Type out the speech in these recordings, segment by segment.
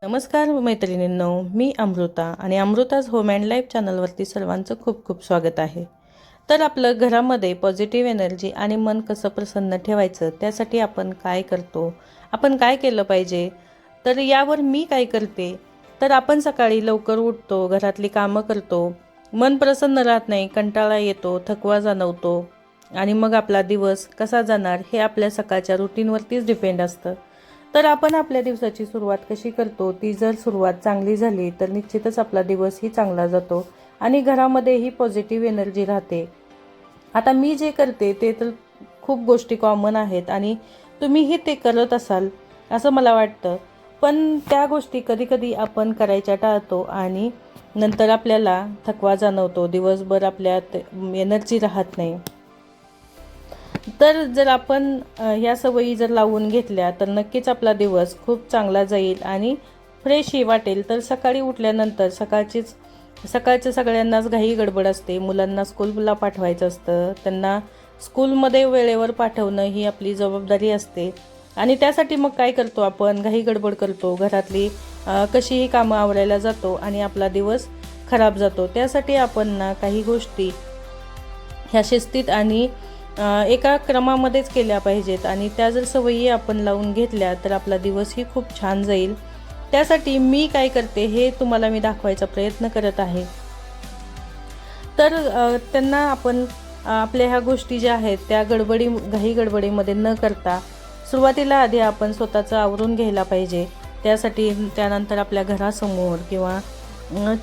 नमस्कार मैत्रिणींनो, मी अमृता आणि अमृताज होम अँड लाईफ चॅनलवरती सर्वांचं खूप खूप स्वागत आहे. तर आपलं घरामध्ये पॉझिटिव्ह एनर्जी आणि मन कसं प्रसन्न ठेवायचं त्यासाठी आपण काय करतो, आपण काय केलं पाहिजे, तर यावर मी काय करते. तर आपण सकाळी लवकर उठतो, घरातली कामं करतो, मन प्रसन्न राहत नाही, कंटाळा येतो, थकवा जाणवतो आणि मग आपला दिवस कसा जाणार हे आपल्या सकाळच्या रुटीनवरतीच डिपेंड असतं. तर आपण आपल्या दिवसाची सुरुवात कशी करतो, ती जर सुरुवात चांगली झाली तर निश्चितच आपला दिवसही चांगला जातो आणि घरामध्येही पॉझिटिव्ह एनर्जी राहते. आता मी जे करते ते तर खूप गोष्टी कॉमन आहेत आणि तुम्हीही ते करत असाल असं मला वाटतं. पण त्या गोष्टी कधीकधी आपण करायच्या टाळतो आणि नंतर आपल्याला थकवा जाणवतो, दिवसभर आपल्यात एनर्जी राहत नाही. तर जर आपण ह्या सवयी जर लावून घेतल्या तर नक्कीच आपला दिवस खूप चांगला जाईल आणि फ्रेशही वाटेल. तर सकाळी उठल्यानंतर सकाळचं सगळ्यांनाच घाई गडबड असते, मुलांना स्कूलला पाठवायचं असतं, त्यांना स्कूलमध्ये वेळेवर पाठवणं ही आपली जबाबदारी असते आणि त्यासाठी मग काय करतो, आपण घाई गडबड करतो, घरातली कशीही कामं आवरायला जातो आणि आपला दिवस खराब जातो. त्यासाठी आपण ना काही गोष्टी ह्या शिस्तीत आणि एका क्रमामध्येच केल्या पाहिजेत आणि त्या जर सवयी आपण लावून घेतल्या तर आपला दिवसही खूप छान जाईल. त्यासाठी मी काय करते हे तुम्हाला मी दाखवायचा प्रयत्न करत आहे. तर त्यांना आपण आपल्या ह्या गोष्टी ज्या आहेत त्या घाई गडबडीमध्ये न करता सुरुवातीला आधी आपण स्वतःचं आवरून घ्यायला पाहिजे. त्यासाठी त्यानंतर आपल्या घरासमोर किंवा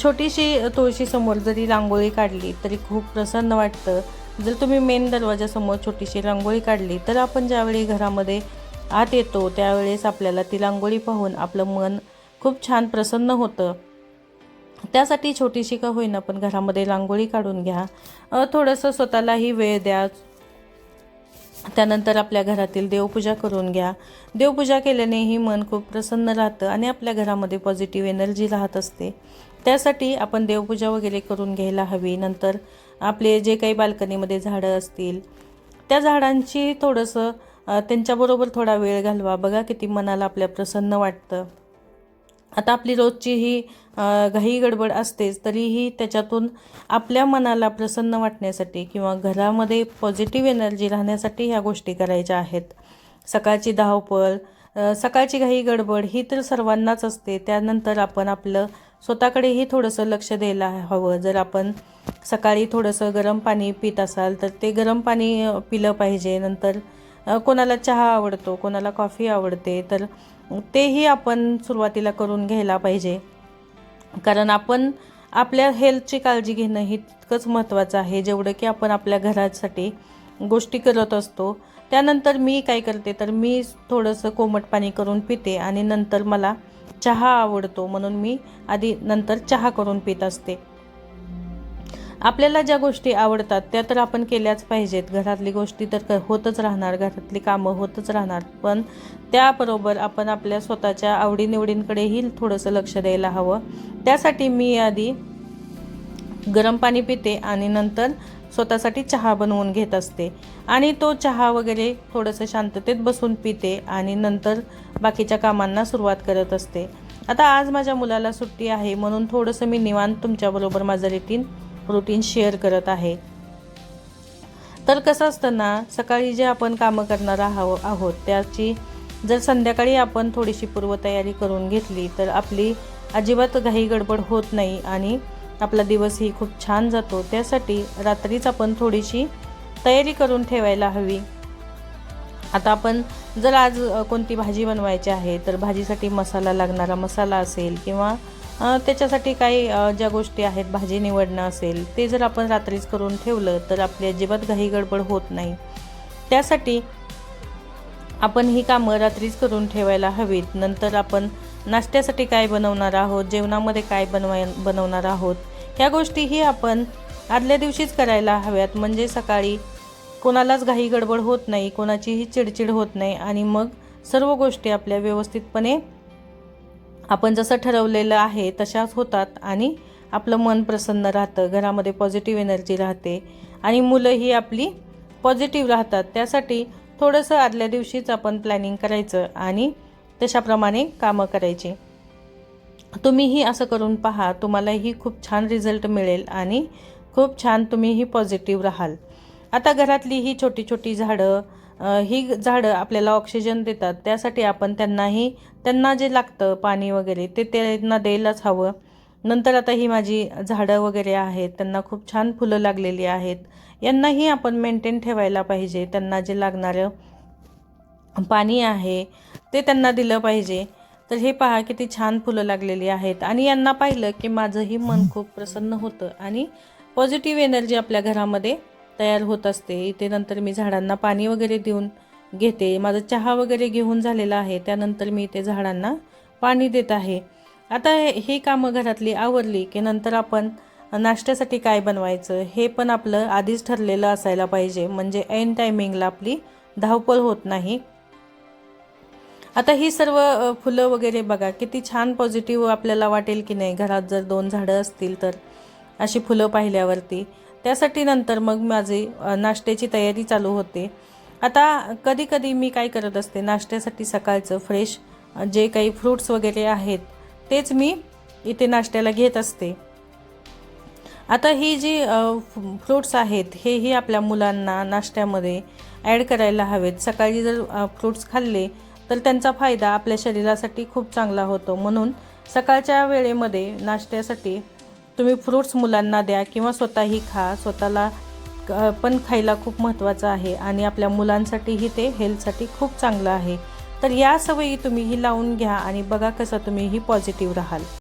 छोटीशी तुळशीसमोर जरी रांगोळी काढली तरी खूप प्रसन्न वाटतं. जर तुम्ही मेन दरवाजासमोर छोटीशी रांगोळी काढली तर आपण ज्यावेळी घरामध्ये आत येतो त्यावेळेस आपल्याला ती रांगोळी पाहून आपलं मन खूप छान प्रसन्न होतं. त्यासाठी छोटीशी का होईना पण घरामध्ये रांगोळी काढून घ्या. थोडंसं स्वतःलाही वेळ द्या. त्यानंतर आपल्या घरातील देवपूजा करून घ्या. देवपूजा केल्यानेही मन खूप प्रसन्न राहतं आणि आपल्या घरामध्ये पॉझिटिव्ह एनर्जी राहत असते. त्यासाठी आपण देवपूजा वगैरे करून घ्यायला हवी. नंतर आपले जे काही बाल्कनीमध्ये झाडं असतील त्या झाडांची थोडंसं त्यांच्याबरोबर थोडा वेळ घालवा. बघा किती मनाला आपल्या प्रसन्न वाटतं. आता आपली रोजची ही घाई गडबड असतेच, तरीही त्याच्यातून आपल्या मनाला प्रसन्न वाटण्यासाठी किंवा घरामध्ये पॉझिटिव्ह एनर्जी राहण्यासाठी ह्या गोष्टी करायच्या आहेत. सकाळची धावपळ, सकाळची घाई गडबड ही तर सर्वांनाच असते. त्यानंतर आपण आपलं स्वतःकडेही थोडंसं लक्ष द्यायला हवं. जर आपण सकाळी थोडंसं गरम पाणी पित असाल तर ते गरम पाणी पिलं पाहिजे. नंतर कोणाला चहा आवडतो, कोणाला कॉफी आवडते, तर तेही आपण सुरुवातीला करून घ्यायला पाहिजे. कारण आपण आपल्या हेल्थची काळजी घेणं ही तितकंच महत्त्वाचं आहे जेवढं की आपण आपल्या घरासाठी गोष्टी करत असतो. त्यानंतर मी काय करते तर मी थोडंसं कोमट पाणी करून पिते आणि नंतर मला चहा आवडतो म्हणून मी नंतर चहा करून पित असते. आपल्याला ज्या गोष्टी आवडतात त्या तर आपण केल्याच पाहिजेत. घरातली गोष्टी तर होतच राहणार, घरातली कामं होतच राहणार, पण त्याबरोबर आपण आपल्या स्वतःच्या आवडीनिवडींकडेही थोडंसं लक्ष द्यायला हवं. त्यासाठी मी आधी गरम पाणी पिते आणि नंतर स्वतःसाठी चहा बनवून घेत असते आणि तो चहा वगैरे थोडंसं शांततेत बसून पिते आणि नंतर बाकीच्या कामांना सुरुवात करत असते. आता आज माझ्या मुलाला सुट्टी आहे म्हणून थोडंसं मी निवांत तुमच्याबरोबर माझं रुटीन शेअर करत आहे. तर कसं असतं ना, सकाळी जे आपण कामं करणार आहोत त्याची जर संध्याकाळी आपण थोडीशी पूर्वतयारी करून घेतली तर आपली अजिबात घाई गडबड होत नाही आणि आपला दिवसही खूप छान जातो. त्यासाठी रात्रीच आपण थोडीशी तयारी करून ठेवायला हवी. आता आपण जर आज कोणती भाजी बनवायची आहे तर भाजीसाठी मसाला लागणारा मसाला असेल किंवा त्याच्यासाठी काही ज्या गोष्टी आहेत भाजी निवडणं असेल ते जर आपण रात्रीच करून ठेवलं तर आपली अजिबात घाई गडबड होत नाही. त्यासाठी आपण ही कामं रात्रीच करून ठेवायला हवीत. नंतर आपण नाश्त्यासाठी काय बनवणार आहोत, जेवणामध्ये काय बनवणार आहोत ह्या गोष्टीही आपण आदल्या दिवशीच करायला हव्यात. म्हणजे सकाळी कोणालाच घाई गडबड होत नाही, कोणाचीही चिडचिड होत नाही आणि मग सर्व गोष्टी आपल्या व्यवस्थितपणे आपण जसं ठरवलेलं आहे तशाच होतात आणि आपलं मन प्रसन्न राहतं, घरामध्ये पॉझिटिव्ह एनर्जी राहते आणि मुलंही आपली पॉझिटिव्ह राहतात. त्यासाठी थोडंसं आदल्या दिवशीच आपण प्लॅनिंग करायचं आणि तशाप्रमाणे कामं करायची. तुम्हीही असं करून पहा, तुम्हालाही खूप छान रिझल्ट मिळेल आणि खूप छान तुम्हीही पॉझिटिव्ह राहाल. आता घरातली ही छोटी छोटी झाडं, ही झाडं आपल्याला ऑक्सिजन देतात, त्यासाठी आपण त्यांना जे लागतं पाणी वगैरे ते त्यांना द्यायलाच हवं. नंतर आता ही माझी झाडं वगैरे आहेत, त्यांना खूप छान फुलं लागलेली आहेत. यांनाही आपण मेंटेन ठेवायला पाहिजे. त्यांना जे लागणारं पाणी आहे ते त्यांना दिलं पाहिजे. तर हे पहा किती छान फुलं लागलेली आहेत आणि यांना पाहिलं की माझंही मन खूप प्रसन्न होतं आणि पॉझिटिव्ह एनर्जी आपल्या घरामध्ये तयार होत असते. इथे नंतर मी झाडांना पाणी वगैरे देऊन घेते. माझा चहा वगैरे घेऊन झालेला आहे, त्यानंतर मी इथे झाडांना पाणी देत आहे. आता ही कामं घरातली आवरली की नंतर आपण नाश्त्यासाठी काय बनवायचं हे पण आपलं आधीच ठरलेलं असायला पाहिजे, म्हणजे ऐन टायमिंगला आपली धावपळ होत नाही. आता ही सर्व फुलं वगैरे बघा किती छान पॉझिटिव्ह आपल्याला वाटेल की नाही, घरात जर 2 झाडं असतील तर अशी फुलं पाहिल्यावरती. त्यासाठी नंतर मग माझी नाश्त्याची तयारी चालू होते. आता कधी कधी मी काय करत असते, नाश्त्यासाठी सकाळचं फ्रेश जे काही फ्रूट्स वगैरे आहेत तेच मी इथे नाश्त्याला घेत असते. आता ही जी फ्रूट्स आहेत हेही आपल्या मुलांना नाश्त्यामध्ये ॲड करायला हवेत. सकाळी जर फ्रूट्स खाल्ले तर त्यांचा फायदा आपल्या शरीरासाठी खूप चांगला होतो. म्हणून सकाळच्या वेळेमध्ये नाश्त्यासाठी तुम्ही फ्रूट्स मुलांना द्या किंवा स्वतःही खा. स्वतःला पण खायला खूप महत्त्वाचं आहे आणि आपल्या मुलांसाठीही ते हेल्थसाठी खूप चांगलं आहे. तर या सवयी तुम्हीही लावून घ्या आणि बघा कसं तुम्हीही पॉझिटिव्ह राहाल.